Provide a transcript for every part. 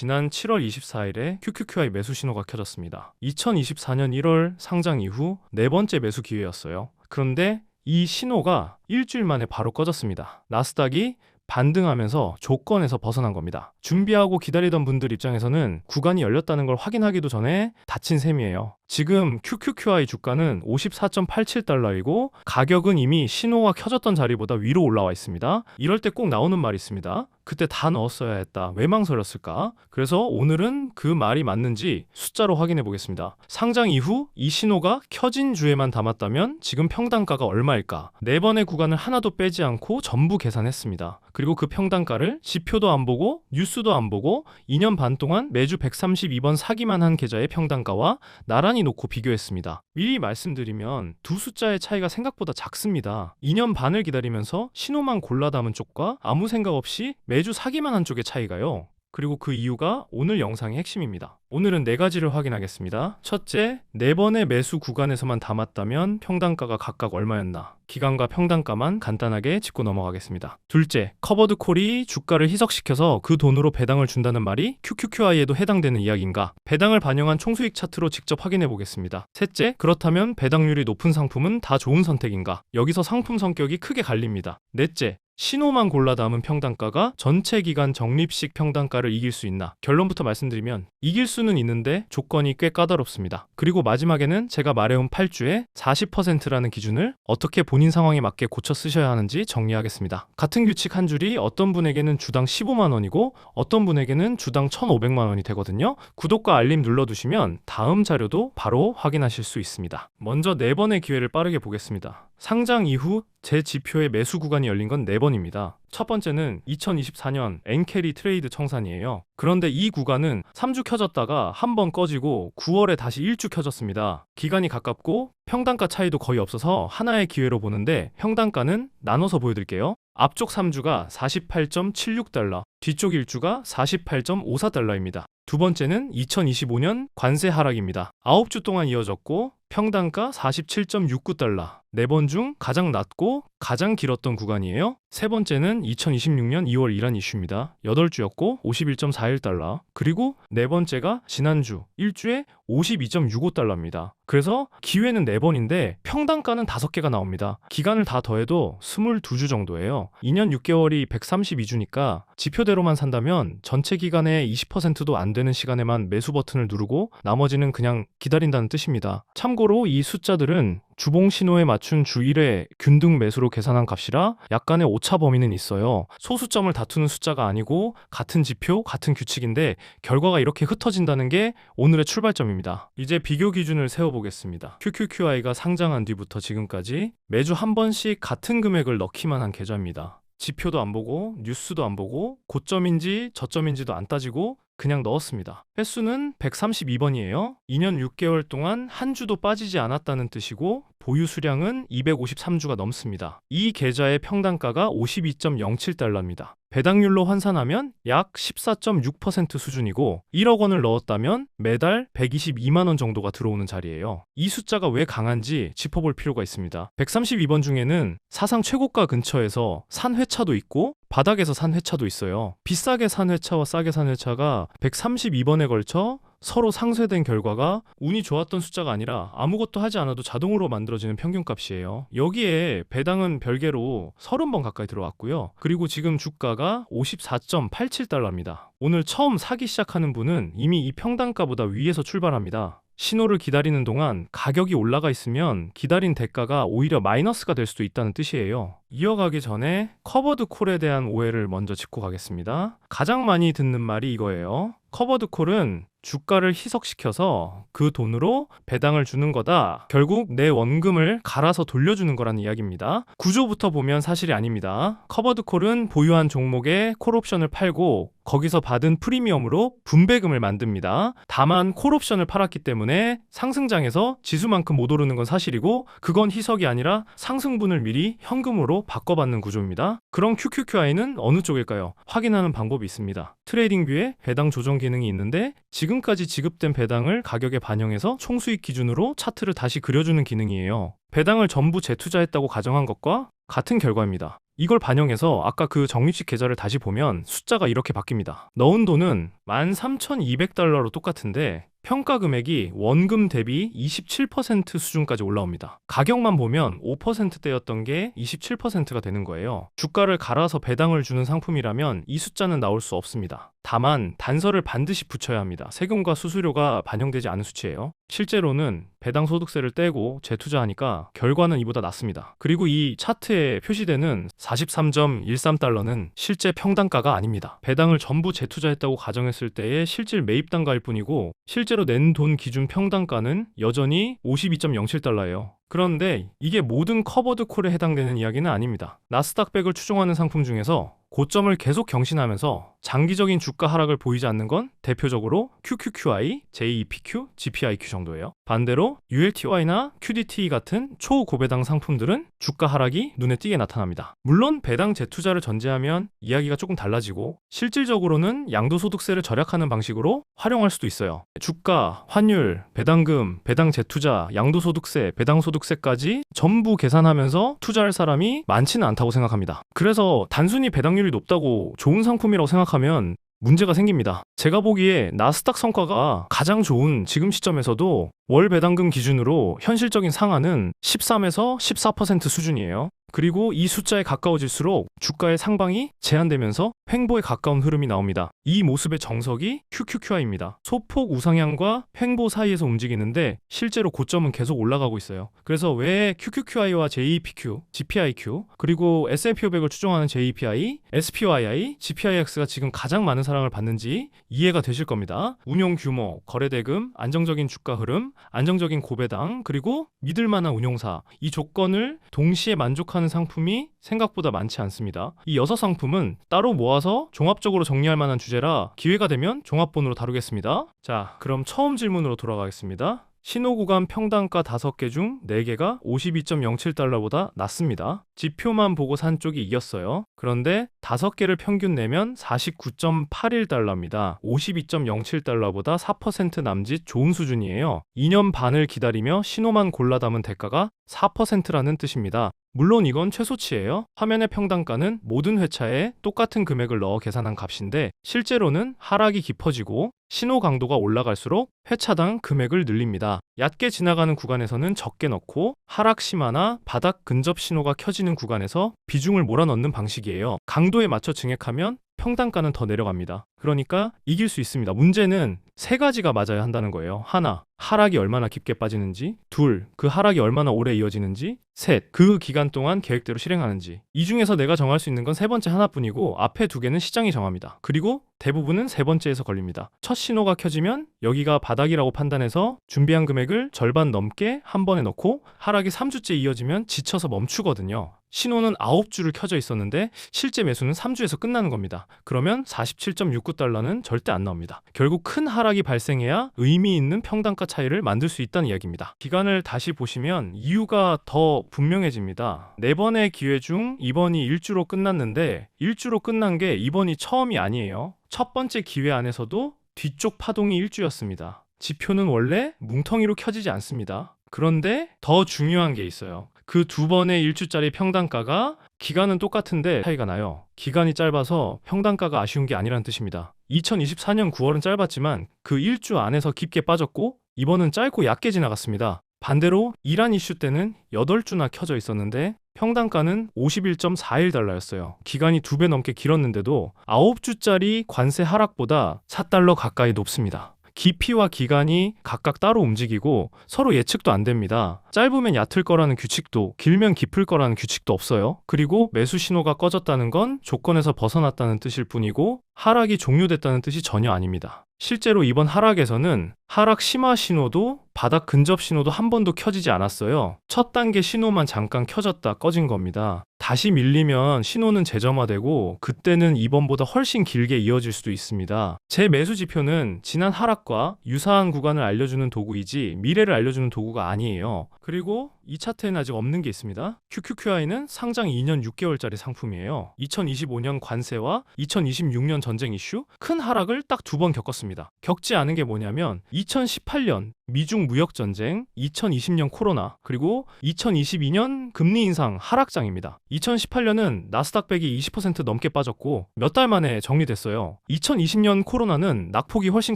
지난 7월 24일에 QQQI 매수 신호가 켜졌습니다. 2024년 1월 상장 이후 네 번째 매수 기회였어요. 그런데 이 신호가 일주일 만에 바로 꺼졌습니다. 나스닥이 반등하면서 조건에서 벗어난 겁니다. 준비하고 기다리던 분들 입장에서는 구간이 열렸다는 걸 확인하기도 전에 닫힌 셈이에요. 지금 QQQI 주가는 54.87달러이고 가격은 이미 신호가 켜졌던 자리보다 위로 올라와 있습니다. 이럴 때 꼭 나오는 말이 있습니다. 그때 다 넣었어야 했다. 왜 망설였을까? 그래서 오늘은 그 말이 맞는지 숫자로 확인해 보겠습니다. 상장 이후 이 신호가 켜진 주에만 담았다면 지금 평단가가 얼마일까? 네 번의 구간을 하나도 빼지 않고 전부 계산했습니다. 그리고 그 평단가를 지표도 안 보고 뉴스도 안 보고 2년 반 동안 매주 132번 사기만 한 계좌의 평단가와 나란히 놓고 비교했습니다. 미리 말씀드리면 두 숫자의 차이가 생각보다 작습니다. 2년 반을 기다리면서 신호만 골라 담은 쪽과 아무 생각 없이 매주 사기만 한 쪽의 차이가요. 그리고 그 이유가 오늘 영상의 핵심입니다. 오늘은 네 가지를 확인하겠습니다. 첫째, 네 번의 매수 구간에서만 담았다면 평단가가 각각 얼마였나? 기간과 평단가만 간단하게 짚고 넘어가겠습니다. 둘째, 커버드 콜이 주가를 희석시켜서 그 돈으로 배당을 준다는 말이 QQQI에도 해당되는 이야기인가? 배당을 반영한 총수익 차트로 직접 확인해 보겠습니다. 셋째, 그렇다면 배당률이 높은 상품은 다 좋은 선택인가? 여기서 상품 성격이 크게 갈립니다. 넷째, 신호만 골라 담은 평단가가 전체 기간 적립식 평단가를 이길 수 있나? 결론부터 말씀드리면 이길 수는 있는데 조건이 꽤 까다롭습니다. 그리고 마지막에는 제가 말해온 8주에 40%라는 기준을 어떻게 본인 상황에 맞게 고쳐 쓰셔야 하는지 정리하겠습니다. 같은 규칙 한 줄이 어떤 분에게는 주당 15만 원이고 어떤 분에게는 주당 1,500만 원이 되거든요. 구독과 알림 눌러두시면 다음 자료도 바로 확인하실 수 있습니다. 먼저 네 번의 기회를 빠르게 보겠습니다. 상장 이후 제 지표의 매수 구간이 열린 건 4번입니다. 첫 번째는 2024년 엔캐리 트레이드 청산이에요. 그런데 이 구간은 3주 켜졌다가 한 번 꺼지고 9월에 다시 1주 켜졌습니다. 기간이 가깝고 평단가 차이도 거의 없어서 하나의 기회로 보는데 평단가는 나눠서 보여드릴게요. 앞쪽 3주가 48.76달러, 뒤쪽 1주가 48.54달러입니다. 두 번째는 2025년 관세 하락입니다. 9주 동안 이어졌고 평단가 47.69달러, 4번 중 가장 낮고 가장 길었던 구간이에요. 세 번째는 2026년 2월 이란 이슈입니다. 8주였고 51.41달러, 그리고 네 번째가 지난주 1주에 52.65달러입니다. 그래서 기회는 4번인데 평단가는 5개가 나옵니다. 기간을 다 더해도 22주 정도예요. 2년 6개월이 132주니까 지표대로만 산다면 전체 기간의 20%도 안 되는 시간에만 매수 버튼을 누르고 나머지는 그냥 기다린다는 뜻입니다. 참고로 이 숫자들은 주봉 신호에 맞춘 주 1회 균등 매수로 계산한 값이라 약간의 오차 범위는 있어요. 소수점을 다투는 숫자가 아니고 같은 지표, 같은 규칙인데 결과가 이렇게 흩어진다는 게 오늘의 출발점입니다. 이제 비교 기준을 세워보겠습니다. QQQI가 상장한 뒤부터 지금까지 매주 한 번씩 같은 금액을 넣기만 한 계좌입니다. 지표도 안 보고 뉴스도 안 보고 고점인지 저점인지도 안 따지고 그냥 넣었습니다. 횟수는 132번이에요. 2년 6개월 동안 한 주도 빠지지 않았다는 뜻이고 보유 수량은 253주가 넘습니다. 이 계좌의 평단가가 52.07달러입니다. 배당률로 환산하면 약 14.6% 수준이고 1억 원을 넣었다면 매달 122만 원 정도가 들어오는 자리예요. 이 숫자가 왜 강한지 짚어볼 필요가 있습니다. 132번 중에는 사상 최고가 근처에서 산 회차도 있고 바닥에서 산 회차도 있어요. 비싸게 산 회차와 싸게 산 회차가 132번에 걸쳐 서로 상쇄된 결과가 운이 좋았던 숫자가 아니라 아무것도 하지 않아도 자동으로 만들어지는 평균값이에요. 여기에 배당은 별개로 30번 가까이 들어왔고요. 그리고 지금 주가가 54.87달러입니다. 오늘 처음 사기 시작하는 분은 이미 이 평단가보다 위에서 출발합니다. 신호를 기다리는 동안 가격이 올라가 있으면 기다린 대가가 오히려 마이너스가 될 수도 있다는 뜻이에요. 이어가기 전에 커버드 콜에 대한 오해를 먼저 짚고 가겠습니다. 가장 많이 듣는 말이 이거예요. 커버드 콜은 주가를 희석시켜서 그 돈으로 배당을 주는 거다. 결국 내 원금을 갈아서 돌려주는 거라는 이야기입니다. 구조부터 보면 사실이 아닙니다. 커버드 콜은 보유한 종목에 콜옵션을 팔고 거기서 받은 프리미엄으로 분배금을 만듭니다. 다만 콜옵션을 팔았기 때문에 상승장에서 지수만큼 못 오르는 건 사실이고 그건 희석이 아니라 상승분을 미리 현금으로 바꿔받는 구조입니다. 그럼 QQQI는 어느 쪽일까요? 확인하는 방법이 있습니다. 트레이딩뷰에 배당 조정 기능이 있는데 지금까지 지급된 배당을 가격에 반영해서 총수익 기준으로 차트를 다시 그려주는 기능이에요. 배당을 전부 재투자했다고 가정한 것과 같은 결과입니다. 이걸 반영해서 아까 그 적립식 계좌를 다시 보면 숫자가 이렇게 바뀝니다. 넣은 돈은 13,200달러로 똑같은데 평가 금액이 원금 대비 27% 수준까지 올라옵니다. 가격만 보면 5%대였던 게 27%가 되는 거예요. 주가를 갈아서 배당을 주는 상품이라면 이 숫자는 나올 수 없습니다. 다만 단서를 반드시 붙여야 합니다. 세금과 수수료가 반영되지 않은 수치예요. 실제로는 배당 소득세를 떼고 재투자하니까 결과는 이보다 낫습니다. 그리고 이 차트에 표시되는 43.13달러는 실제 평단가가 아닙니다. 배당을 전부 재투자했다고 가정했을 때의 실질 매입 단가일 뿐이고 실제로 낸 돈 기준 평단가는 여전히 52.07달러예요. 그런데 이게 모든 커버드 콜에 해당되는 이야기는 아닙니다. 나스닥100을 추종하는 상품 중에서 고점을 계속 경신하면서 장기적인 주가 하락을 보이지 않는 건 대표적으로 QQQI, JEPQ, GPIQ 정도예요. 반대로 ULTY나 QDT 같은 초고배당 상품들은 주가 하락이 눈에 띄게 나타납니다. 물론 배당 재투자를 전제하면 이야기가 조금 달라지고 실질적으로는 양도소득세를 절약하는 방식으로 활용할 수도 있어요. 주가, 환율, 배당금, 배당 재투자, 양도소득세, 배당소득세까지 전부 계산하면서 투자할 사람이 많지는 않다고 생각합니다. 그래서 단순히 배당률이 높다고 좋은 상품이라고 생각하면 문제가 생깁니다. 제가 보기에 나스닥 성과가 가장 좋은 지금 시점에서도 월 배당금 기준으로 현실적인 상한은 13에서 14% 수준이에요. 그리고 이 숫자에 가까워질수록 주가의 상방이 제한되면서 횡보에 가까운 흐름이 나옵니다. 이 모습의 정석이 QQQI입니다. 소폭 우상향과 횡보 사이에서 움직이는데 실제로 고점은 계속 올라가고 있어요. 그래서 왜 QQQI와 JEPQ, GPIQ, 그리고 S&P 500을 추종하는 JEPI, SPYI, GPIX가 지금 가장 많은 사랑을 받는지 이해가 되실 겁니다. 운용 규모, 거래대금, 안정적인 주가 흐름, 안정적인 고배당, 그리고 믿을만한 운용사, 이 조건을 동시에 만족하는 상품이 생각보다 많지 않습니다. 이 6상품은 따로 모아서 종합적으로 정리할 만한 주제라 기회가 되면 종합본으로 다루겠습니다. 자, 그럼 처음 질문으로 돌아가겠습니다. 신호구간 평단가 5개 중 4개가 52.07달러보다 낮습니다. 지표만 보고 산 쪽이 이겼어요. 그런데 5개를 평균 내면 49.81달러입니다. 52.07달러보다 4% 남짓 좋은 수준이에요. 2년 반을 기다리며 신호만 골라 담은 대가가 4%라는 뜻입니다. 물론 이건 최소치예요. 화면의 평단가는 모든 회차에 똑같은 금액을 넣어 계산한 값인데 실제로는 하락이 깊어지고 신호 강도가 올라갈수록 회차당 금액을 늘립니다. 얕게 지나가는 구간에서는 적게 넣고 하락 심화나 바닥 근접 신호가 켜지는 구간에서 비중을 몰아넣는 방식이에요. 강도에 맞춰 증액하면 평단가는 더 내려갑니다. 그러니까 이길 수 있습니다. 문제는 3가지가 맞아야 한다는 거예요. 하나, 하락이 얼마나 깊게 빠지는지. 둘, 그 하락이 얼마나 오래 이어지는지. 셋, 그 기간 동안 계획대로 실행하는지. 이 중에서 내가 정할 수 있는 건 3번째 하나뿐이고 앞에 2개는 시장이 정합니다. 그리고 대부분은 3번째에서 걸립니다. 첫 신호가 켜지면 여기가 바닥이라고 판단해서 준비한 금액을 절반 넘게 한 번에 넣고 하락이 3주째 이어지면 지쳐서 멈추거든요. 신호는 9주를 켜져 있었는데 실제 매수는 3주에서 끝나는 겁니다. 그러면 47.69달러는 절대 안 나옵니다. 결국 큰 하락이 발생해야 의미 있는 평단가 차이를 만들 수 있다는 이야기입니다. 기간을 다시 보시면 이유가 더 분명해집니다. 4번의 기회 중 이번이 1주로 끝났는데 1주로 끝난 게 이번이 처음이 아니에요. 첫 번째 기회 안에서도 뒤쪽 파동이 1주였습니다. 지표는 원래 뭉텅이로 켜지지 않습니다. 그런데 더 중요한 게 있어요. 그 2번의 1주짜리 평단가가 기간은 똑같은데 차이가 나요. 기간이 짧아서 평단가가 아쉬운 게 아니라는 뜻입니다. 2024년 9월은 짧았지만 그 1주 안에서 깊게 빠졌고 이번은 짧고 얕게 지나갔습니다. 반대로 이란 이슈 때는 8주나 켜져 있었는데 평단가는 51.41달러였어요. 기간이 2배 넘게 길었는데도 9주짜리 관세 하락보다 4달러 가까이 높습니다. 깊이와 기간이 각각 따로 움직이고 서로 예측도 안 됩니다. 짧으면 얕을 거라는 규칙도 길면 깊을 거라는 규칙도 없어요. 그리고 매수 신호가 꺼졌다는 건 조건에서 벗어났다는 뜻일 뿐이고 하락이 종료됐다는 뜻이 전혀 아닙니다. 실제로 이번 하락에서는 하락 심화 신호도 바닥 근접 신호도 한 번도 켜지지 않았어요. 첫 단계 신호만 잠깐 켜졌다 꺼진 겁니다. 다시 밀리면 신호는 재점화되고 그때는 이번보다 훨씬 길게 이어질 수도 있습니다. 제 매수 지표는 지난 하락과 유사한 구간을 알려주는 도구이지 미래를 알려주는 도구가 아니에요. 그리고 이 차트에는 아직 없는 게 있습니다. QQQI는 상장 2년 6개월짜리 상품이에요. 2025년 관세와 2026년 전쟁 이슈 큰 하락을 딱 2번 겪었습니다. 겪지 않은 게 뭐냐면 2018년 미중 무역 전쟁, 2020년 코로나, 그리고 2022년 금리 인상 하락장입니다. 2018년은 나스닥 100이 20% 넘게 빠졌고 몇 달 만에 정리됐어요. 2020년 코로나는 낙폭이 훨씬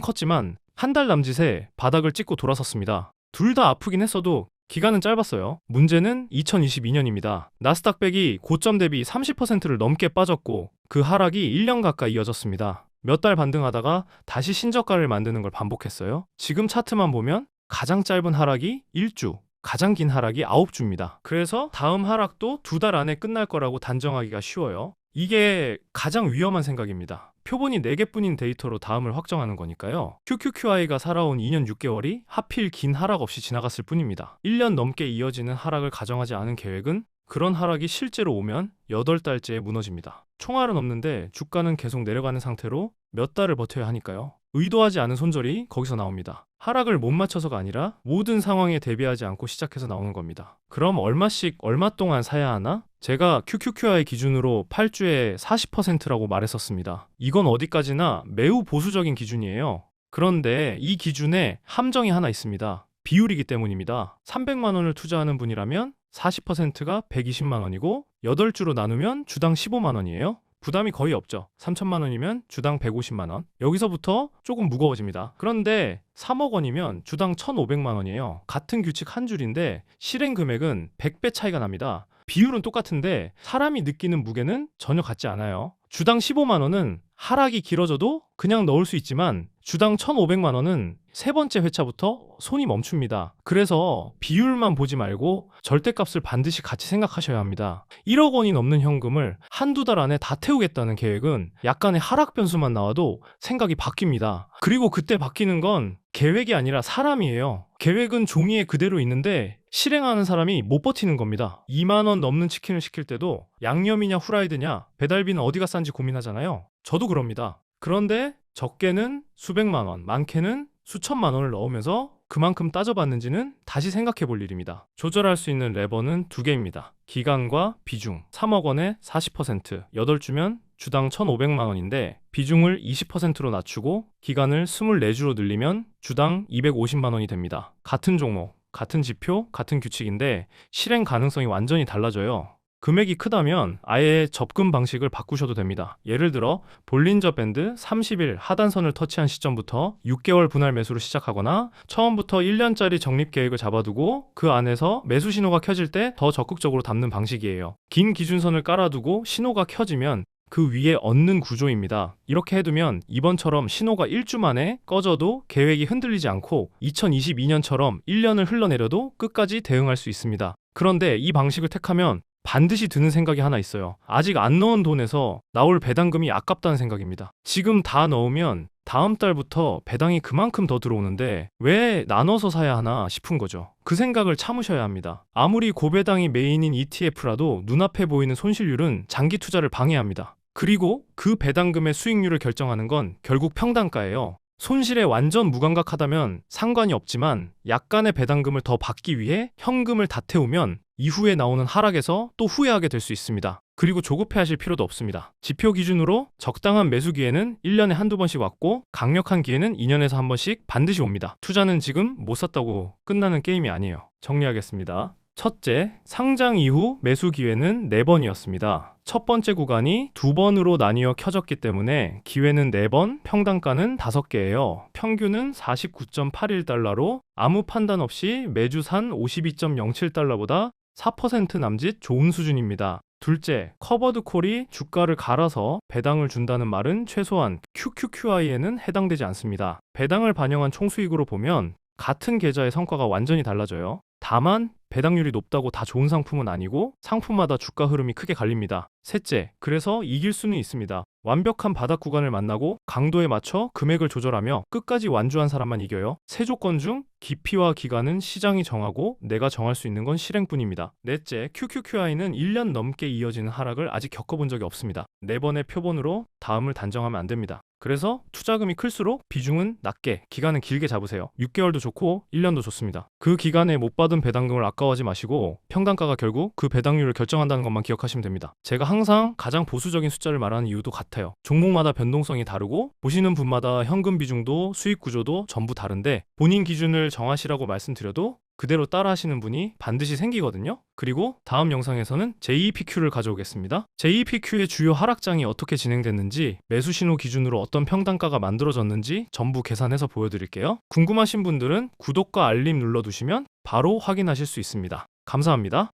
컸지만 한 달 남짓에 바닥을 찍고 돌아섰습니다. 둘 다 아프긴 했어도 기간은 짧았어요. 문제는 2022년입니다. 나스닥 100이 고점 대비 30%를 넘게 빠졌고 그 하락이 1년 가까이 이어졌습니다. 몇 달 반등하다가 다시 신저가를 만드는 걸 반복했어요. 지금 차트만 보면 가장 짧은 하락이 1주, 가장 긴 하락이 9주입니다. 그래서 다음 하락도 2달 안에 끝날 거라고 단정하기가 쉬워요. 이게 가장 위험한 생각입니다. 표본이 4개뿐인 데이터로 다음을 확정하는 거니까요. QQQI가 살아온 2년 6개월이 하필 긴 하락 없이 지나갔을 뿐입니다. 1년 넘게 이어지는 하락을 가정하지 않은 계획은 그런 하락이 실제로 오면 8달째에 무너집니다. 총알은 없는데 주가는 계속 내려가는 상태로 몇 달을 버텨야 하니까요. 의도하지 않은 손절이 거기서 나옵니다. 하락을 못 맞춰서가 아니라 모든 상황에 대비하지 않고 시작해서 나오는 겁니다. 그럼 얼마씩 얼마 동안 사야 하나? 제가 QQQI 기준으로 8주에 40%라고 말했었습니다. 이건 어디까지나 매우 보수적인 기준이에요. 그런데 이 기준에 함정이 하나 있습니다. 비율이기 때문입니다. 300만 원을 투자하는 분이라면 40%가 120만 원이고 8주로 나누면 주당 15만 원이에요. 부담이 거의 없죠. 3천만 원이면 주당 150만 원. 여기서부터 조금 무거워집니다. 그런데 3억 원이면 주당 1,500만 원이에요. 같은 규칙 한 줄인데 실행 금액은 100배 차이가 납니다. 비율은 똑같은데 사람이 느끼는 무게는 전혀 같지 않아요. 주당 15만 원은 하락이 길어져도 그냥 넣을 수 있지만 주당 1,500만 원은 세 번째 회차부터 손이 멈춥니다. 그래서 비율만 보지 말고 절대값을 반드시 같이 생각하셔야 합니다. 1억 원이 넘는 현금을 한두 달 안에 다 태우겠다는 계획은 약간의 하락 변수만 나와도 생각이 바뀝니다. 그리고 그때 바뀌는 건 계획이 아니라 사람이에요. 계획은 종이에 그대로 있는데 실행하는 사람이 못 버티는 겁니다. 2만 원 넘는 치킨을 시킬 때도 양념이냐 후라이드냐 배달비는 어디가 싼지 고민하잖아요. 저도 그럽니다. 그런데 적게는 수백만 원, 많게는 수천만 원을 넣으면서 그만큼 따져봤는지는 다시 생각해 볼 일입니다. 조절할 수 있는 레버는 2개입니다. 기간과 비중. 3억 원에 40%, 8주면 주당 1,500만 원인데 비중을 20%로 낮추고 기간을 24주로 늘리면 주당 250만 원이 됩니다. 같은 종목, 같은 지표, 같은 규칙인데 실행 가능성이 완전히 달라져요. 금액이 크다면 아예 접근 방식을 바꾸셔도 됩니다. 예를 들어 볼린저 밴드 30일 하단선을 터치한 시점부터 6개월 분할 매수로 시작하거나 처음부터 1년짜리 적립 계획을 잡아두고 그 안에서 매수 신호가 켜질 때 더 적극적으로 담는 방식이에요. 긴 기준선을 깔아두고 신호가 켜지면 그 위에 얹는 구조입니다. 이렇게 해두면 이번처럼 신호가 1주 만에 꺼져도 계획이 흔들리지 않고 2022년처럼 1년을 흘러내려도 끝까지 대응할 수 있습니다. 그런데 이 방식을 택하면 반드시 드는 생각이 하나 있어요. 아직 안 넣은 돈에서 나올 배당금이 아깝다는 생각입니다. 지금 다 넣으면 다음 달부터 배당이 그만큼 더 들어오는데 왜 나눠서 사야 하나 싶은 거죠. 그 생각을 참으셔야 합니다. 아무리 고배당이 메인인 ETF라도 눈앞에 보이는 손실률은 장기 투자를 방해합니다. 그리고 그 배당금의 수익률을 결정하는 건 결국 평단가예요. 손실에 완전 무감각하다면 상관이 없지만 약간의 배당금을 더 받기 위해 현금을 다 태우면 이후에 나오는 하락에서 또 후회하게 될 수 있습니다. 그리고 조급해하실 필요도 없습니다. 지표 기준으로 적당한 매수 기회는 1년에 한두 번씩 왔고 강력한 기회는 2년에서 한 번씩 반드시 옵니다. 투자는 지금 못 샀다고 끝나는 게임이 아니에요. 정리하겠습니다. 첫째, 상장 이후 매수 기회는 4번이었습니다. 첫 번째 구간이 2번으로 나뉘어 켜졌기 때문에 기회는 4번, 평단가는 5개예요. 평균은 49.81달러로 아무 판단 없이 매주 산 52.07달러보다 4% 남짓 좋은 수준입니다. 둘째, 커버드 콜이 주가를 갈아서 배당을 준다는 말은 최소한 QQQI에는 해당되지 않습니다. 배당을 반영한 총수익으로 보면 같은 계좌의 성과가 완전히 달라져요. 다만 배당률이 높다고 다 좋은 상품은 아니고 상품마다 주가 흐름이 크게 갈립니다. 셋째, 그래서 이길 수는 있습니다. 완벽한 바닥 구간을 만나고 강도에 맞춰 금액을 조절하며 끝까지 완주한 사람만 이겨요. 세 조건 중 깊이와 기간은 시장이 정하고 내가 정할 수 있는 건 실행뿐입니다. 넷째, QQQI는 1년 넘게 이어지는 하락을 아직 겪어본 적이 없습니다. 4번의 표본으로 다음을 단정하면 안 됩니다. 그래서 투자금이 클수록 비중은 낮게, 기간은 길게 잡으세요. 6개월도 좋고 1년도 좋습니다. 그 기간에 못 받은 배당금을 아까워하지 마시고 평단가가 결국 그 배당률을 결정한다는 것만 기억하시면 됩니다. 제가 항상 가장 보수적인 숫자를 말하는 이유도 같아요. 종목마다 변동성이 다르고 보시는 분마다 현금 비중도 수익 구조도 전부 다른데 본인 기준을 정하시라고 말씀드려도 그대로 따라 하시는 분이 반드시 생기거든요. 그리고 다음 영상에서는 JEPQ를 가져오겠습니다. JEPQ의 주요 하락장이 어떻게 진행됐는지, 매수 신호 기준으로 어떤 평단가가 만들어졌는지 전부 계산해서 보여드릴게요. 궁금하신 분들은 구독과 알림 눌러두시면 바로 확인하실 수 있습니다. 감사합니다.